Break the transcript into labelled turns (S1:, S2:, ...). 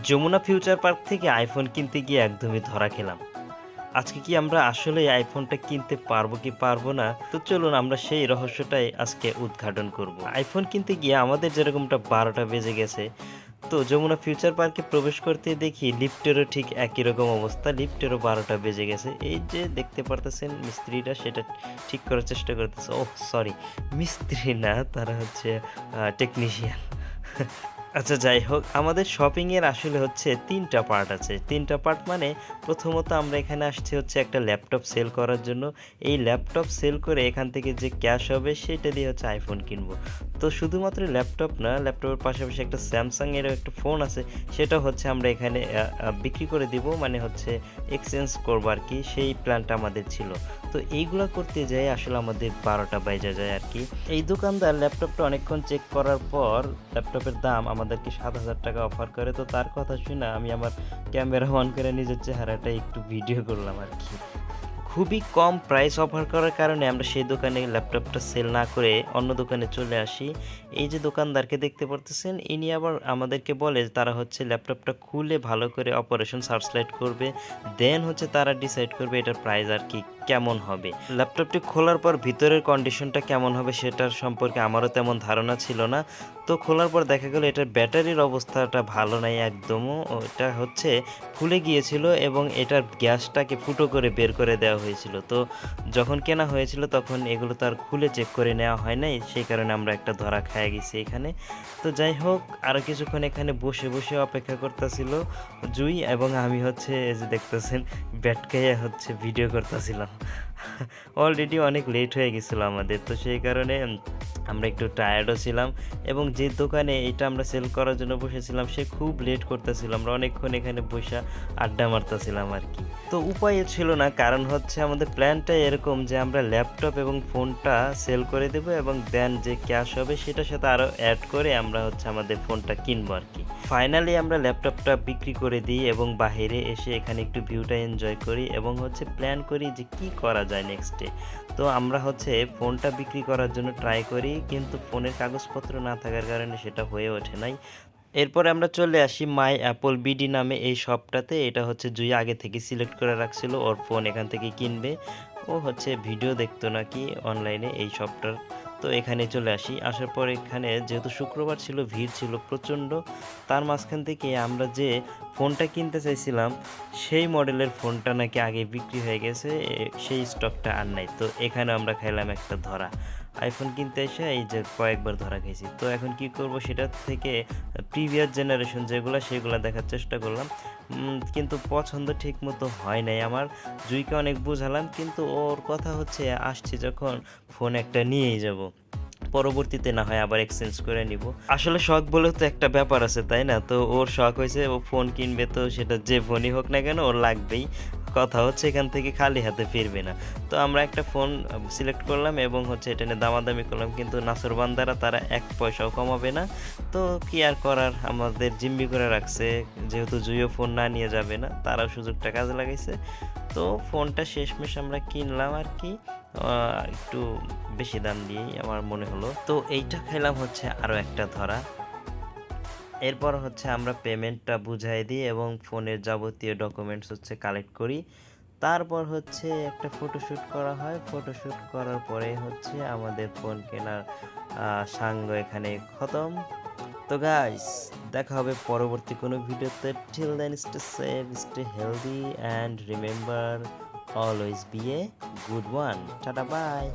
S1: Jamuna future park থেকে iPhone কিনতে গিয়ে একদমই ধরা খেলাম। আজকে কি আমরা আসলেই আইফোনটা কিনতে পারবো কি পারবো না? তো চলুন আমরা সেই রহস্যটাই আজকে উদ্ঘাটন করব। আইফোন কিনতে গিয়ে আমাদের যেরকমটা ১২টা বেজে গেছে, তো যমুনা ফিউচার পার্কে প্রবেশ করতে দেখি লিফটেরও ঠিক একই রকম অবস্থা। লিফটেরও ১২টা বেজে গেছে। এই যে দেখতে পারতেছেন মিস্ত্রিটা সেটা ঠিক করার চেষ্টা করতেছে। ওহ সরি, মিস্ত্রি না, তারা হচ্ছে টেকনিশিয়ান। আচ্ছা যাই হোক, আমাদের শপিংয়ের আসলে হচ্ছে ৩ টা পার্ট আছে। ৩ টা পার্ট মানে প্রথমত আমরা এখানে আসছি হচ্ছে একটা ল্যাপটপ সেল করার জন্য। এই ল্যাপটপ সেল করে এখান থেকে যে ক্যাশ হবে সেটা দিয়ে হচ্ছে আইফোন কিনবো। তো শুধুমাত্র ল্যাপটপ না, ল্যাপটপের পাশাপাশি একটা স্যামসাং এরও একটা ফোন আছে। সেটা হচ্ছে আমরা এখানে বিক্রি করে দিব, মানে হচ্ছে এক্সচেঞ্জ করবো আরকি। সেই প্ল্যানটা আমাদের ছিল। তো এইগুলা করতে যেয়ে আসলে আমাদের ১২টা বাইজা যায় আরকি। এই দোকানদার ল্যাপটপটা অনেকক্ষণ চেক করার পর ল্যাপটপের দাম আমাদেরকে ৳৭,০০০ অফার করে। তো তার কথা শুনে আমি আমার ক্যামেরা অন করে নিজের চেহারাটা একটু ভিডিও করলাম আরকি। খুবই কম প্রাইস অফার করার কারণে আমরা সেই দোকানে ল্যাপটপটা সেল না করে অন্য দোকানে চলে আসি। এই যে দোকানদারকে দেখতে পারতেছেন, ইনি আবার আমাদেরকে বলে তারা হচ্ছে ল্যাপটপটা খুলে ভালো করে অপারেশন সার্চলাইট করবে। দেন হচ্ছে তারা ডিসাইড করবে এটার প্রাইস আর কি কেমন হবে। ল্যাপটপটি খোলার পর ভিতরের কন্ডিশনটা কেমন হবে সেটার সম্পর্কে আমারও তেমন ধারণা ছিল না। তো খোলার পর দেখা গেল এটার ব্যাটারির অবস্থাটা ভালো নাই একদমও। ওটা হচ্ছে ফুলে গিয়েছিল এবং এটার গ্যাসটাকে ফুটো করে বের করে দেওয়া হয়েছিল। তো যখন কেনা হয়েছিল তখন এগুলো তো আর খুলে চেক করে নেওয়া হয় নাই। সেই কারণে আমরা একটা ধরা খাইয়া গেছি এখানে। তো যাই হোক, আরও কিছুক্ষণ এখানে বসে অপেক্ষা করতেছিল জুই এবং আমি হচ্ছে এই যে দেখতেছেন ব্যাটকাইয়া হচ্ছে ভিডিও করতেছিলাম। অলরেডি অনেক লেট হয়ে গেছিল আমাদের। তো সেই কারণে আমরা একটু টায়ার্ডও ছিলাম এবং যে দোকানে এটা আমরা সেল করার জন্য বসেছিলাম সে খুব লেট করতেছিল। আমরা অনেকক্ষণ এখানে বইসা আড্ডা মারতেছিলাম আরকি। তো উপায়ও ছিল না, কারণ হচ্ছে আমাদের প্ল্যানটাই এরকম যে আমরা ল্যাপটপ এবং ফোনটা সেল করে দেব এবং দেন যে ক্যাশ হবে সেটার সাথে আরও অ্যাড করে আমরা হচ্ছে আমাদের ফোনটা কিনবো আরকি। ফাইনালি আমরা ল্যাপটপটা বিক্রি করে দিই এবং বাহিরে এসে এখানে একটু ভিউটা এনজয় করি এবং হচ্ছে প্ল্যান করি যে কি করা যায় নেক্সটে। তো আমরা হচ্ছে ফোনটা বিক্রি করার জন্য ট্রাই করি, কিন্তু ফোনের কাগজপত্র না থাকার কারণে সেটা হয়ে ওঠে নাই। এরপরে আমরা চলে আসি মাই অ্যাপল বিডি নামে এই শপটাতে। এটা হচ্ছে জুই আগে থেকে সিলেক্ট করে রাখছিল ওর ফোন এখান থেকে কিনবে। ও হচ্ছে ভিডিও দেখতো নাকি অনলাইনে এই শপটার। তো এখানে চলে আসি। আসার পর এখানে যেহেতু শুক্রবার ছিল, ভিড় ছিল প্রচণ্ড। তার মাঝখান থেকে আমরা যে ফোনটা কিনতে চাইছিলাম সেই মডেলের ফোনটা নাকি আগে বিক্রি হয়ে গেছে। সেই স্টকটা আর নাই। তো এখানে আমরা খাইলাম একটা ধরা। আইফোন কিনতে এসে এই যে কয়েকবার ধরা খাইছি। তো এখন কি করব, সেটার থেকে প্রিভিয়াস জেনারেশন যেগুলা সেগুলা দেখার চেষ্টা করলাম। কিন্তু পছন্দ ঠিকমতো হয় নাই আমার। জুইকে অনেক বুঝালাম, কিন্তু ওর কথা হচ্ছে আসছি যখন ফোন একটা নিয়েই যাব। পরবর্তীতে না হয় আবার এক্সচেঞ্জ করে নিব। আসলে শখ বলেও তো একটা ব্যাপার আছে, তাই না? তো ওর শখ হইছে ও ফোন কিনবে, তো সেটা যে ফোনই হোক না কেন ওর লাগবেই। কথা হচ্ছে এখান থেকে খালি হাতে ফিরবে না। তো আমরা একটা ফোন সিলেক্ট করলাম এবং হচ্ছে এটা নিয়ে দামাদামি করলাম, কিন্তু নাছোড়বান্দারা তারা ১ পয়সাও কমাবে না। তো কি আর করার, আমাদের জিম্মি করে রাখছে। যেহেতু জুইও ফোন না নিয়ে যাবে না, তারাও সুযোগটা কাজে লাগাইছে। তো ফোনটা শেষমেশ আমরা কিনলাম আরকি। একটু বেশি দাম দিয়েই আমার মনে হলো। তো এইটা খাইলাম হচ্ছে আরও একটা ধরা। এরপর হচ্ছে আমরা পেমেন্টটা বুঝাই দিই এবং ফোনের যাবতীয় ডকুমেন্টস হচ্ছে কালেক্ট করি। তারপর হচ্ছে একটা ফটোশ্যুট করা হয়। ফটোশ্যুট করার পরে হচ্ছে আমাদের ফোন কেনার সাঙ্গ এখানে খতম। তো গাইস, দেখা হবে পরবর্তী কোনো ভিডিওতে। Till then stay safe, stay healthy and remember always be a good one. Tata by.